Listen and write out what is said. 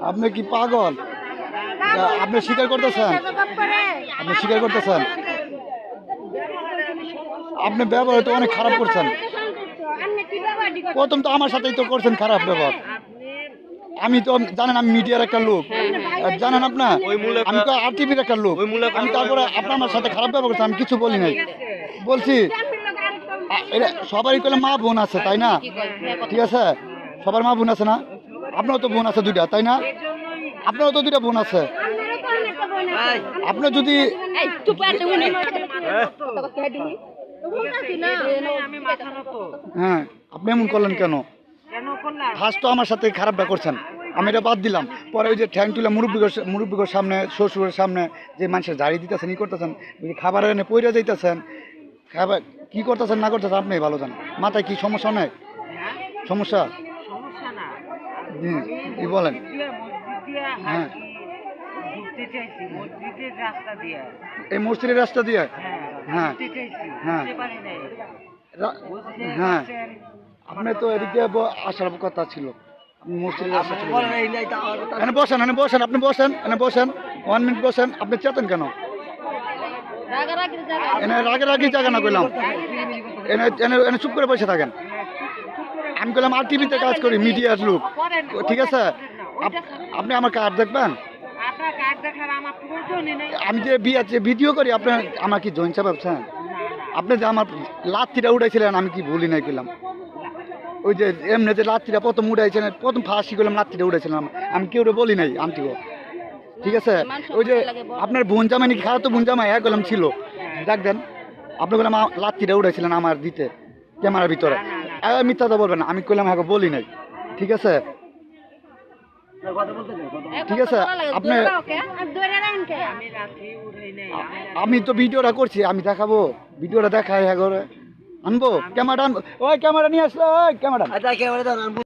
আপনি কি পাগল? আপনি স্বীকার করতেছেন? আপনি স্বীকার করতেছেন? আপনি ব্যবহার তো অনেক খারাপ করছেন। প্রথম তো আমার সাথেই তো করছেন খারাপ ব্যবহার। আমি তো জানেন আমি মিডিয়ার একটা লোক, জানেন আপনার, আমি তো আরটিভির একটা লোক। আমি তারপরে আপনার আমার সাথে খারাপ ব্যবহার করছেন, আমি কিছু বলি নাই। বলছি এটা সবারই করলে মা বোন আছে, তাই না? ঠিক আছে, সবার মা বোন আছে না? আপনারও তো বোন আছে দুইটা, তাই না? আপনারও তো দুইটা বোন আছে। আপনার যদি হ্যাঁ, আপনি এমন করলেন কেন? ফার্স্ট তো আমার সাথে খারাপটা করছেন, আমি এটা বাদ দিলাম। পরে ওই যে ঠ্যাং তুলে মুরব্বীর সামনে, শ্বশুরের সামনে যে মানুষের ঝাড়ি দিতেছেন, ই করতেছেন, খাবার এনে পইরা যাইতেছেন, খাবার কি করতেছেন না করতেছেন আপনি ভালো জানেন। মাথায় কি সমস্যা নেই? সমস্যা কি বলেন? হ্যাঁ, এই মসজিদের রাস্তা দিয়ে। হ্যাঁ হ্যাঁ হ্যাঁ, আপনি তো এদিকে আসার কথা ছিল। মসজিদের রাস্তা ছিল। এনে বসেন, এনে বসেন, আপনি বসেন, এনে বসেন, 1 মিনিট বসেন। আপনি চেতেন কেন? এনে রাগের জায়গা না কইলাম, এনে এনে এনে চুপ করে বসে থাকেন। আমি কইলাম আর টিভিতে কাজ করি, মিডিয়ার লোক, ঠিক আছে? আপনি আমার কার্ড দেখবেন? আমি যে ভিডিও করি, আপনি আমার কি জয়েন সাহেব ভাবছেন? আপনি যে আমার লাত্তিটা উঠাইছিলেন, আমি কি ভুলি নাই কইলাম? ওই যে এমনি যে লাত্তিটা প্রথম উঠাইছিলেন, প্রথম ফাঁসি করলাম, লাত্তিটা উঠাইছিলাম, আমি কেউ বলি নাই আন্টিও, ঠিক আছে? ওই যে আপনার বোন জামাই নাকি খারাপ, তো বোন জামাই এক গেলাম ছিল, দেখ দেন, আপনি বললাম লাত্তিটা উঠাইছিলেন আমার দিতে ক্যামেরার ভিতরে। মিথ্যা তো বলবেন, আমি কইলাম হ্যাঁ বলি নাই, ঠিক আছে? ঠিক আছে, আপনি আমি তো ভিডিওটা করছি, আমি দেখাবো, ভিডিওটা দেখাই হ্যাঁ করে আনবো, ক্যামেরা আনবো। ওই ক্যামেরা নিয়ে আসলো, ওই ক্যামেরা